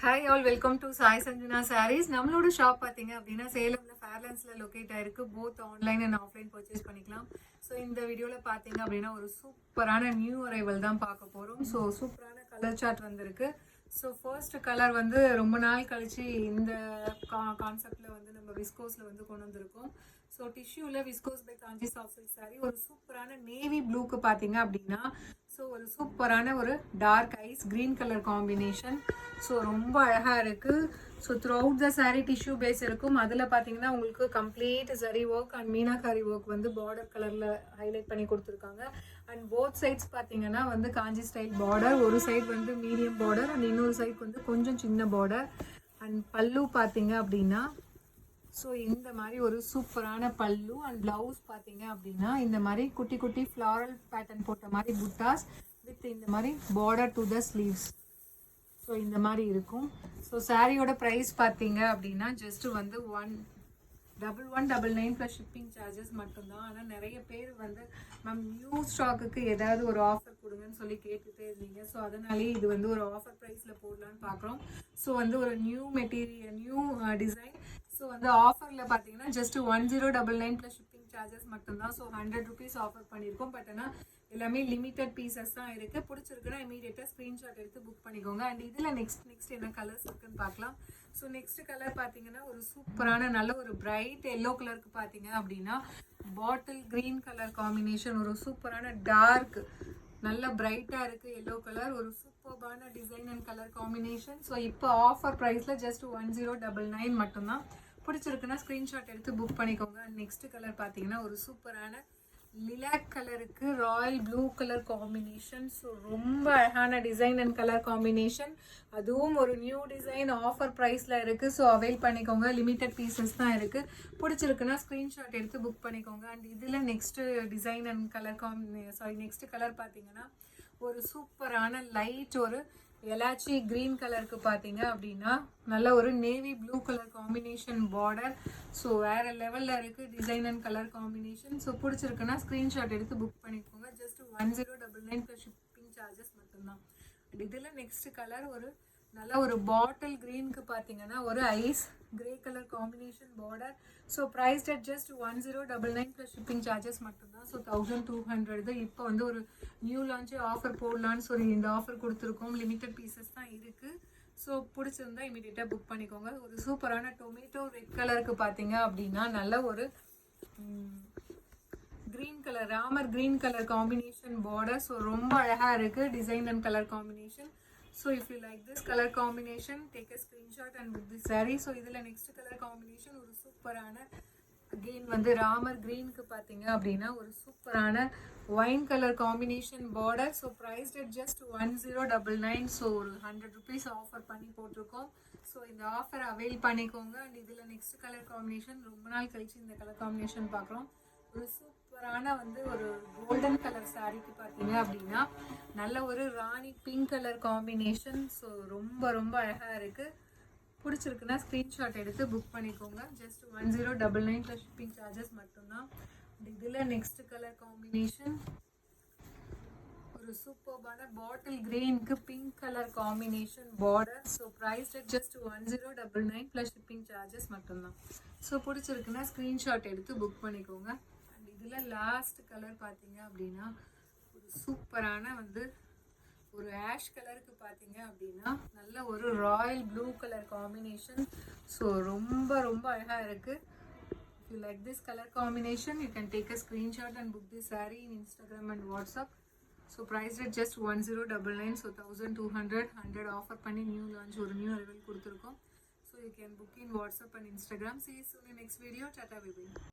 Hi all, welcome to Sai Sanjana sarees. நம்மளோட shop பார்த்தீங்க அப்படின்னா சேலம்ல ஃபேர்லான்ஸ்ல லொக்கேட் ஆயிருக்கு. Both online and offline purchase பண்ணிக்கலாம். ஸோ இந்த வீடியோவில் பார்த்தீங்க அப்படின்னா ஒரு சூப்பரான நியூ அரைவல் தான் பார்க்க போகிறோம். ஸோ சூப்பரான கலர் சார்ட் வந்திருக்கு. ஸோ ஃபர்ஸ்ட் கலர் வந்து ரொம்ப நாள் கழிச்சு இந்த கான்செப்டில் வந்து நம்ம விஸ்கோஸில் வந்து கொண்டு வந்திருக்கோம். ஸோ டிஷ்யூவில் viscose by Kanchi soft silk sari ஒரு சூப்பரான நேவி ப்ளூக்கு பார்த்தீங்க அப்படின்னா ஸோ ஒரு சூப்பரான ஒரு dark ice green colour combination. So ரொம்ப அழகாக இருக்குது. So throughout the sari tissue base இருக்கும். அதில் பார்த்தீங்கன்னா உங்களுக்கு complete zari work and meenakari work வந்து பார்டர் கலரில் ஹைலைட் பண்ணி கொடுத்துருக்காங்க. அண்ட் போத் சைட்ஸ் பார்த்தீங்கன்னா வந்து காஞ்சி ஸ்டைல் பார்டர், ஒரு சைடு வந்து மீடியம் பார்டர் அண்ட் இன்னொரு சைடு வந்து கொஞ்சம் சின்ன பார்டர். அண்ட் பல்லு பார்த்தீங்க அப்படின்னா ஸோ இந்த மாதிரி ஒரு சூப்பரான பல்லு அண்ட் ப்ளவுஸ் பார்த்தீங்க அப்படின்னா இந்த மாதிரி குட்டி குட்டி ஃப்ளாரல் பேட்டர்ன் போட்ட மாதிரி புட்டாஸ் வித் இந்த மாதிரி border to the sleeves. So இந்த மாதிரி இருக்கும். ஸோ சாரியோட ப்ரைஸ் பார்த்தீங்க அப்படின்னா ஜஸ்ட்டு வந்து 1199 ப்ளஸ் ஷிப்பிங் சார்ஜஸ் மட்டும்தான். ஆனால் நிறைய பேர் வந்து மேம் நியூ ஸ்டாக்குக்கு ஏதாவது ஒரு ஆஃபர் கொடுங்கன்னு சொல்லி கேட்டுகிட்டே இருந்தீங்க. ஸோ அதனாலேயே இது வந்து ஒரு ஆஃபர் ப்ரைஸில் போடலான்னு பார்க்குறோம். ஸோ வந்து ஒரு new material new design. So வந்து ஆஃபரில் பார்த்தீங்கன்னா ஜஸ்ட் 1099 ப்ளஸ் ஷிப்பிங் சார்ஜஸ் மட்டும்தான். ஸோ 100 ருபீஸ் ஆஃபர் பண்ணியிருக்கோம். பட் ஆனால் எல்லாமே லிமிட்டட் பீசஸ் தான் இருக்குது. பிடிச்சிருக்குன்னா இமீடியட்டாக ஸ்க்ரீன்ஷாட் எடுத்து புக் பண்ணிக்கோங்க. அண்ட் இதில் நெக்ஸ்ட் என்ன கலர்ஸ் இருக்குன்னு பார்க்கலாம். ஸோ நெக்ஸ்ட் கலர் பார்த்தீங்கன்னா ஒரு சூப்பரான நல்ல ஒரு பிரைட் எல்லோ கலருக்கு பார்த்தீங்க அப்படின்னா பாட்டில் க்ரீன் கலர் காம்பினேஷன். ஒரு சூப்பரான டார்க் நல்ல பிரைட்டாக இருக்குது எல்லோ கலர். ஒரு சூப்பர்பான design and colour combination. So இப்போ ஆஃபர் ப்ரைஸில் ஜஸ்ட் 1099 மட்டும்தான். பிடிச்சிருக்குன்னா ஸ்க்ரீன்ஷாட் எடுத்து புக் பண்ணிக்கோங்க. அண்ட் நெக்ஸ்ட் கலர் பார்த்தீங்கன்னா ஒரு சூப்பரான லிலாக் கலருக்கு Royal blue colour combination. So ரொம்ப அழகான டிசைன் அண்ட் கலர் காம்பினேஷன். அதுவும் ஒரு நியூ டிசைன் ஆஃபர் ப்ரைஸில் இருக்குது. ஸோ அவைல் பண்ணிக்கோங்க. லிமிட்டட் பீசஸ் தான் இருக்குது. பிடிச்சிருக்குன்னா ஸ்க்ரீன்ஷாட் எடுத்து புக் பண்ணிக்கோங்க. அண்ட் இதில் next design and colour next colour பார்த்தீங்கன்னா ஒரு சூப்பரான லைட் ஒரு எலாச்சி கிரீன் கலருக்கு பார்த்தீங்க அப்படின்னா நல்ல ஒரு navy blue colour combination border. So வேறு லெவலில் இருக்குது design and colour combination. So பிடிச்சிருக்குன்னா ஸ்க்ரீன்ஷாட் எடுத்து புக் பண்ணிக்கோங்க. ஜஸ்ட் 1099 ப்ளஸ் ஷிப்பிங் சார்ஜஸ் மட்டும்தான். இதில் நெக்ஸ்ட் கலர் ஒரு நல்ல ஒரு பாட்டில் க்ரீனுக்கு பார்த்தீங்கன்னா ஒரு ice grey colour combination border. So price at just 1099 plus shipping charges மட்டும்தான். ஸோ 1200. இப்போ வந்து ஒரு நியூ லான்ச்சு ஆஃபர் போடலான்னு சொல்லி இந்த ஆஃபர் கொடுத்துருக்கோம். லிமிட்டட் பீசஸ் தான் இருக்குது. ஸோ பிடிச்சிருந்தா இமீடியட்டாக புக் பண்ணிக்கோங்க. ஒரு சூப்பரான டொமேட்டோ ரெட் கலருக்கு பார்த்தீங்க அப்படின்னா நல்ல ஒரு green colour Ramar green colour combination border. So ரொம்ப அழகாக இருக்குது design and colour combination. So if you like this color combination, take a screenshot and book this saree. So இதில் next color combination ஒரு சூப்பரான again வந்து ராமர் க்ரீனுக்கு பார்த்தீங்க அப்படின்னா ஒரு சூப்பரான wine colour combination border. So prized at just 1099. So ஒரு 100 rupees offer பண்ணி போட்டிருக்கோம். ஸோ இந்த ஆஃபர் அவைல் பண்ணிக்கோங்க. அண்ட் இதில் நெக்ஸ்ட் கலர் காம்பினேஷன் ரொம்ப நாள் கழிச்சு இந்த கலர் காம்பினேஷன் பார்க்குறோம். ஒரு சூப்பரான வந்து ஒரு கோல்டன் கலர் சாரீக்கு பார்த்தீங்க அப்படின்னா நல்ல ஒரு ராணி பிங்க் கலர் காம்பினேஷன். ஸோ ரொம்ப ரொம்ப அழகாக இருக்குது. பிடிச்சிருக்குன்னா ஸ்க்ரீன்ஷாட் எடுத்து புக் பண்ணிக்கோங்க. ஜஸ்ட் 1099 ப்ளஸ் ஷிப்பிங் சார்ஜஸ் மட்டும்தான். இதில் நெக்ஸ்ட் கலர் காம்பினேஷன் ஒரு சூப்பர்பான பாட்டில் கிரீனுக்கு pink colour combination border. So price at just 1099 plus shipping charges மட்டும்தான். ஸோ பிடிச்சிருக்குன்னா ஸ்க்ரீன்ஷாட் எடுத்து புக் பண்ணிக்கோங்க. அண்ட் இதில் லாஸ்ட் கலர் பார்த்தீங்க அப்படின்னா ஒரு சூப்பரான வந்து ஒரு ஆஷ் கலருக்கு பார்த்தீங்க அப்படின்னா நல்ல ஒரு Royal blue colour combination. So ரொம்ப ரொம்ப அழகாக இருக்குது. If you like this color combination, you can take a screenshot and book this saree in Instagram and WhatsApp. So priced at just 1099. So 1200 100 offer பண்ணி நியூ லான்ச் ஒரு new arrival கொடுத்துருக்கோம். So you can book in WhatsApp and Instagram. See you soon in next video. Tata, bye bye.